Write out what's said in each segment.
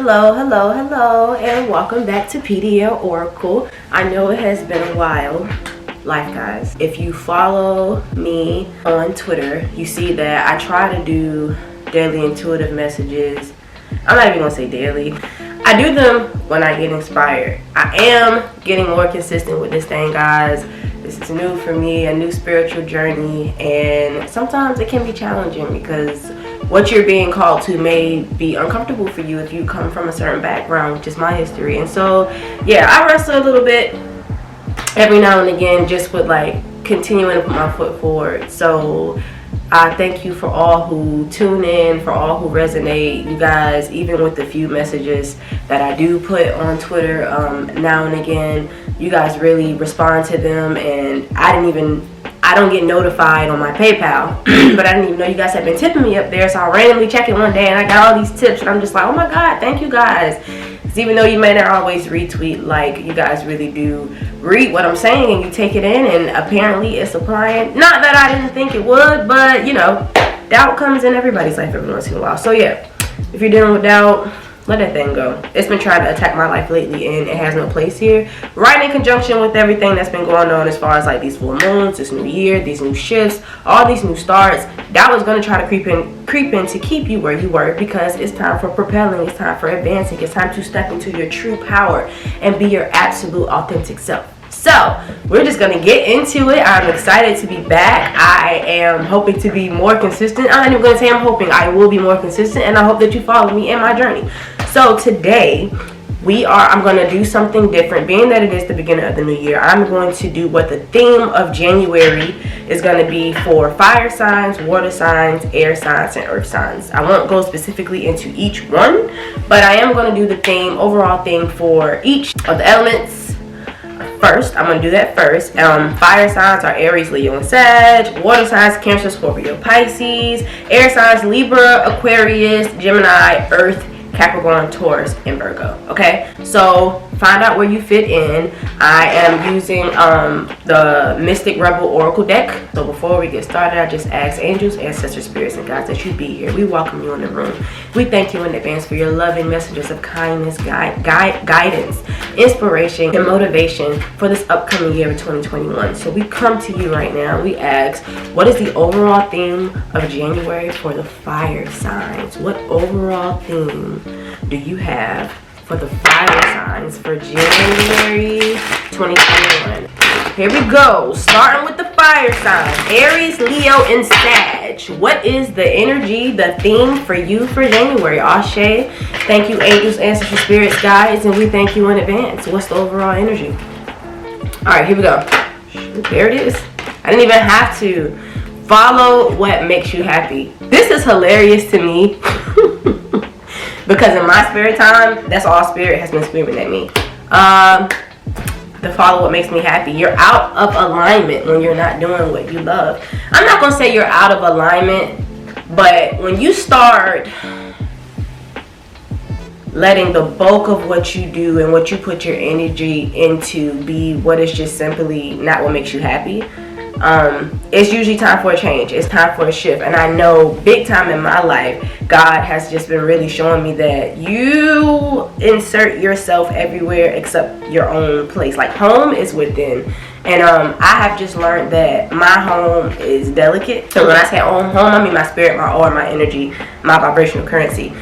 Hello, and welcome back to PDL Oracle. I know it has been a while, life guys. If you follow me on Twitter, you see that I try to do daily intuitive messages. I'm not even gonna say daily. I do them when I get inspired. I am getting more consistent with this thing, guys. This is new for me, a new spiritual journey, and sometimes it can be challenging because what you're being called to may be uncomfortable for you if you come from a certain background, which is my history. And so, yeah, I wrestle a little bit every now and again just with like continuing to put my foot forward. So I thank you for all who tune in, for all who resonate. You guys, even with the few messages that I do put on Twitter now and again, you guys really respond to them. And I don't get notified on my PayPal, but I didn't even know you guys had been tipping me up there. So I randomly check it one day and I got all these tips and I'm just like, oh my God, thank you guys. Because even though you may not always retweet, like, you guys really do read what I'm saying and you take it in, and apparently it's applying. Not that I didn't think it would, but you know, doubt comes in everybody's life every once in a while. So yeah, if you're dealing with doubt, let that thing go. It's been trying to attack my life lately and it has no place here. Right in conjunction with everything that's been going on as far as like these full moons, this new year, these new shifts, all these new starts. That was going to try to creep in to keep you where you were, because it's time for propelling, it's time for advancing, it's time to step into your true power and be your absolute authentic self. So we're just gonna get into it. I'm excited to be back. I am hoping to be more consistent. I'm not even gonna say I'm hoping. I will be more consistent, and I hope that you follow me in my journey. So today I'm gonna do something different. Being that it is the beginning of the new year, I'm going to do what the theme of January is gonna be for fire signs, water signs, air signs, and earth signs. I won't go specifically into each one, but I am gonna do the overall theme for each of the elements. First, I'm going to do that first. Fire signs are Aries, Leo, and Sag. Water signs, Cancer, Scorpio, Pisces. Air signs, Libra, Aquarius, Gemini, Earth, Capricorn, Taurus, and Virgo. Okay, so find out where you fit in. I am using the Mystic Rebel Oracle deck. So before we get started, I just ask angels, ancestors, spirits, and guides that you be here. We welcome you in the room. We thank you in advance for your loving messages of kindness, guidance, inspiration, and motivation for this upcoming year of 2021. So we come to you right now. We ask, what is the overall theme of January for the fire signs? What overall theme do you have for the fire signs for January 2021? Here we go. Starting with the fire signs, Aries, Leo, and Sag. What is the energy, the theme for you for January? Ashe. Thank you, angels, ancestors, spirits, guides, and we thank you in advance. What's the overall energy? All right, here we go. There it is. I didn't even have to. Follow what makes you happy. This is hilarious to me. Because in my spirit time, that's all spirit has been screaming at me. To follow what makes me happy. You're out of alignment when you're not doing what you love. I'm not going to say you're out of alignment, but when you start letting the bulk of what you do and what you put your energy into be what is just simply not what makes you happy, it's usually time for a change. It's time for a shift. And I know big time in my life, God has just been really showing me that you insert yourself everywhere except your own place. Like, home is within. And I have just learned that my home is delicate. So when I say home, I mean my spirit, my aura, my energy, my vibrational currency.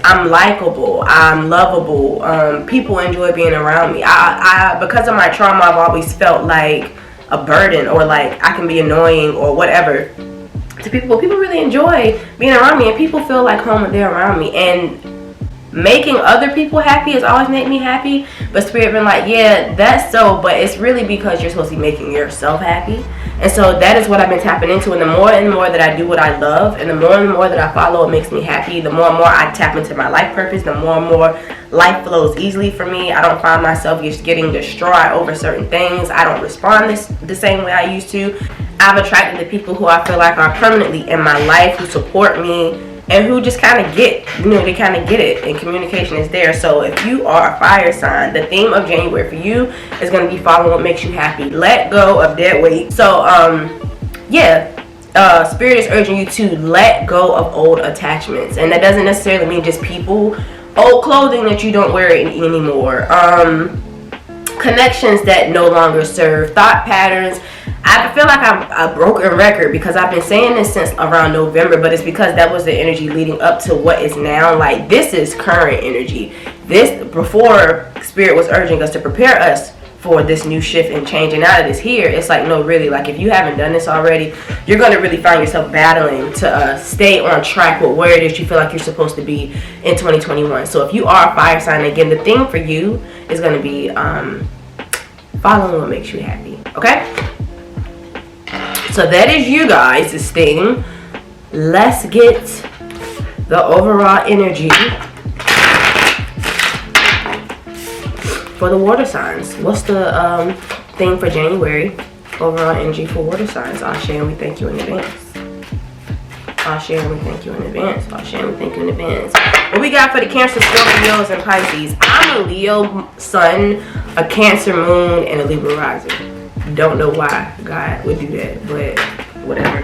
I'm likable, I'm lovable, people enjoy being around me. I because of my trauma, I've always felt like a burden, or like I can be annoying or whatever to people. People really enjoy being around me, and people feel like home when they're around me. And making other people happy has always made me happy, but spirit been like, yeah, that's so, but it's really because you're supposed to be making yourself happy. And so that is what I've been tapping into. And the more that I do what I love, and the more that I follow what makes me happy, the more and more I tap into my life purpose, the more and more life flows easily for me. I don't find myself just getting distraught over certain things. I don't respond the same way I used to. I've attracted the people who I feel like are permanently in my life, who support me, and who just kind of get, they kind of get it, and communication is there. So if you are a fire sign, the theme of January for you is going to be following what makes you happy. Let go of dead weight. So yeah, Spirit is urging you to let go of old attachments, and that doesn't necessarily mean just people. Old clothing that you don't wear anymore, connections that no longer serve, thought patterns. I feel like I'm a broken record because I've been saying this since around November, but it's because that was the energy leading up to what is now. Like, this is current energy. This, before Spirit was urging us to prepare us for this new shift and change, and now that it's here, it's like, no, really, like, if you haven't done this already, you're going to really find yourself battling to stay on track with where it is you feel like you're supposed to be in 2021. So if you are a fire sign, again, the thing for you is going to be following what makes you happy. Okay, so that is you guys, this thing. Let's get the overall energy for the water signs. What's the thing for January? Overall energy for water signs. Ashe, and we thank you in advance. Ashe, and we thank you in advance. Ashe, and we thank you in advance. What we got for the Cancer, Scorpios, and Pisces? I'm a Leo sun, a Cancer moon, and a Libra rising. Don't know why God would do that, but whatever.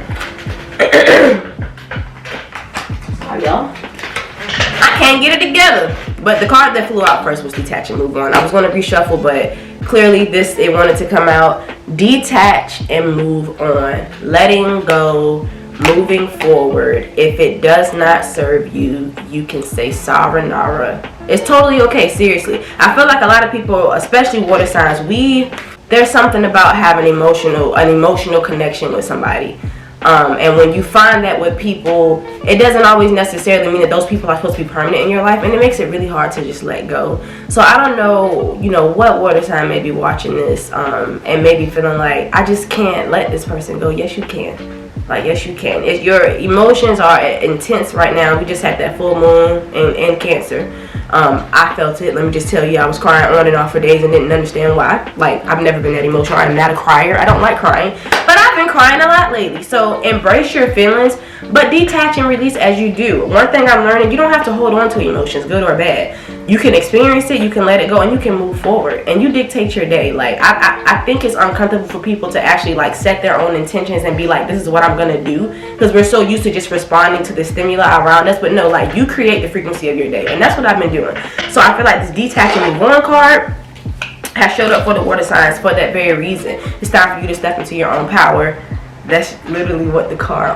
Sorry, y'all. I can't get it together. But the card that flew out first was detach and move on. I was going to reshuffle, but clearly it wanted to come out. Detach and move on. Letting go, moving forward. If it does not serve you, you can say sayonara. It's totally okay, seriously. I feel like a lot of people, especially water signs, there's something about having an emotional connection with somebody. And when you find that with people, it doesn't always necessarily mean that those people are supposed to be permanent in your life, and it makes it really hard to just let go. So I don't know, what water sign may be watching this, and maybe feeling like, I just can't let this person go. Yes, you can. Like, yes, you can. If your emotions are intense right now, we just had that full moon in Cancer. I felt it. Let me just tell you, I was crying on and off for days and didn't understand why. Like, I've never been that emotional. I'm not a crier. I don't like crying, but I've been crying a lot lately. So embrace your feelings, but detach and release as you do. One thing I'm learning, you don't have to hold on to emotions, good or bad. You can experience it, you can let it go, and you can move forward, and you dictate your day. Like, I think it's uncomfortable for people to actually, like, set their own intentions and be like, this is what I'm gonna do, because we're so used to just responding to the stimuli around us. But no, like, you create the frequency of your day, and that's what I've been doing. So I feel like this detach and move on card has showed up for the water signs for that very reason. It's time for you to step into your own power. That's literally what the card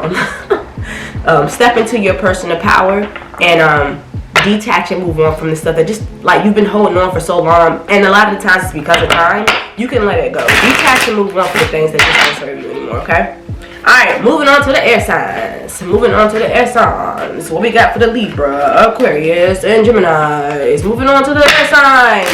on step into your personal power and detach and move on from the stuff that just, like, you've been holding on for so long, and a lot of the times it's because of time. You can let it go. Detach and move on from the things that just don't serve you anymore. Okay, alright, moving on to the air signs. What we got for the Libra, Aquarius, and Gemini? Moving on to the air signs.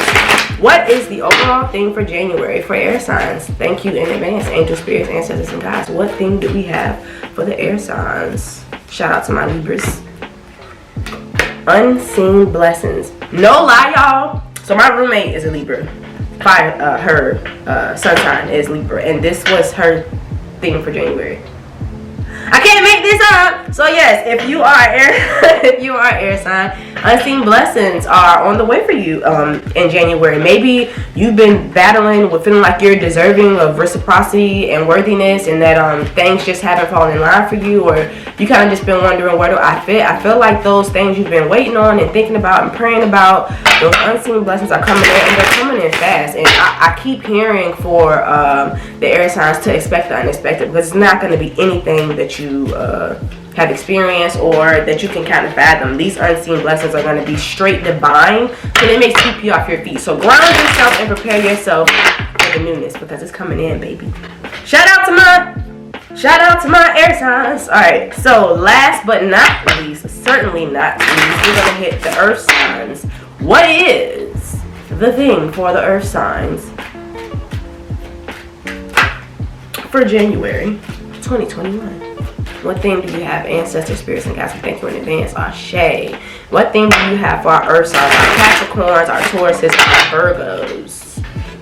What is the overall thing for January for air signs? Thank you in advance, angel spirits, ancestors, and guides. What thing do we have for the air signs? Shout out to my Libras. Unseen blessings. No lie, y'all. So my roommate is a Libra. Her sun sign is Libra, and this was her thing for January. I can't make this up. So yes, if you are air sign, unseen blessings are on the way for you in January. Maybe you've been battling with feeling like you're deserving of reciprocity and worthiness, and that things just haven't fallen in line for you, or you kind of just been wondering, where do I fit? I feel like those things you've been waiting on and thinking about and praying about, those unseen blessings are coming in, and they're coming in fast. And I keep hearing for the air signs to expect the unexpected, because it's not going to be anything that you have experienced or that you can kind of fathom. These unseen blessings are going to be straight divine, so they may sweep you off your feet. So ground yourself and prepare yourself for the newness, because it's coming in, baby. Shout out to my air signs. Alright, so last but not least, certainly not least, we're going to hit the earth signs. What is the thing for the earth signs for January 2021? What thing do you have, ancestors, spirits, and guides? We thank you in advance. Ashe. What thing do you have for our earth signs, our Capricorns, our Tauruses, our Virgos?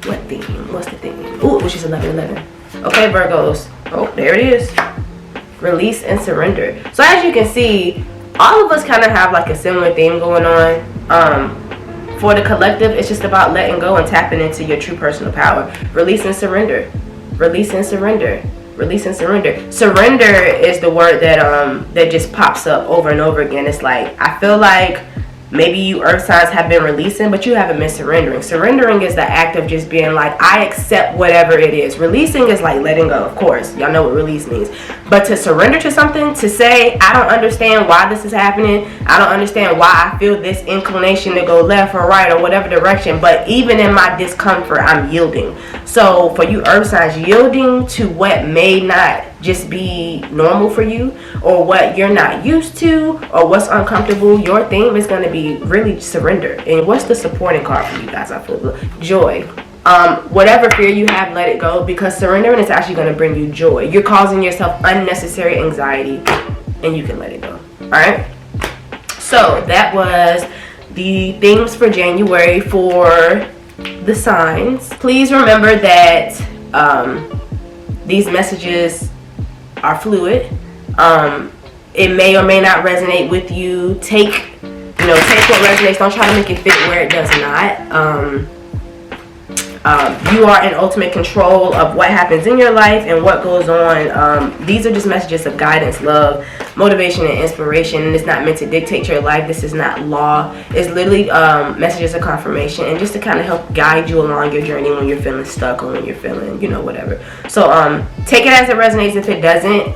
What thing? What's the thing? Ooh, which is 11:11. Okay, Virgos. Oh, there it is. Release and surrender. So as you can see, all of us kind of have like a similar theme going on. For the collective, it's just about letting go and tapping into your true personal power. Release and surrender. Release and surrender. Release and surrender. Surrender is the word that just pops up over and over again. It's like, I feel like maybe you earth signs have been releasing, but you haven't been surrendering. Surrendering is the act of just being like, I accept whatever it is. Releasing is like letting go, of course. Y'all know what release means. But to surrender to something, to say, I don't understand why this is happening. I don't understand why I feel this inclination to go left or right or whatever direction. But even in my discomfort, I'm yielding. So for you earth signs, yielding to what may not just be normal for you, or what you're not used to, or what's uncomfortable, your theme is going to be really surrender. And what's the supporting card for you guys? I feel joy. Whatever fear you have, let it go, because surrendering is actually going to bring you joy. You're causing yourself unnecessary anxiety, and you can let it go. All right, so that was the themes for January for the signs. Please remember that these messages are fluid. It may or may not resonate with you. Take what resonates. Don't try to make it fit where it does not. You are in ultimate control of what happens in your life and what goes on. These are just messages of guidance, love, motivation, and inspiration, and it's not meant to dictate your life. This is not law. It's literally messages of confirmation, and just to kind of help guide you along your journey when you're feeling stuck or when you're feeling, whatever. So take it as it resonates. If it doesn't,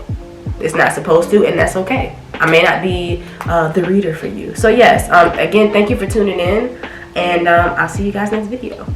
it's not supposed to, and that's okay. I may not be the reader for you. So yes, again, thank you for tuning in, and I'll see you guys next video.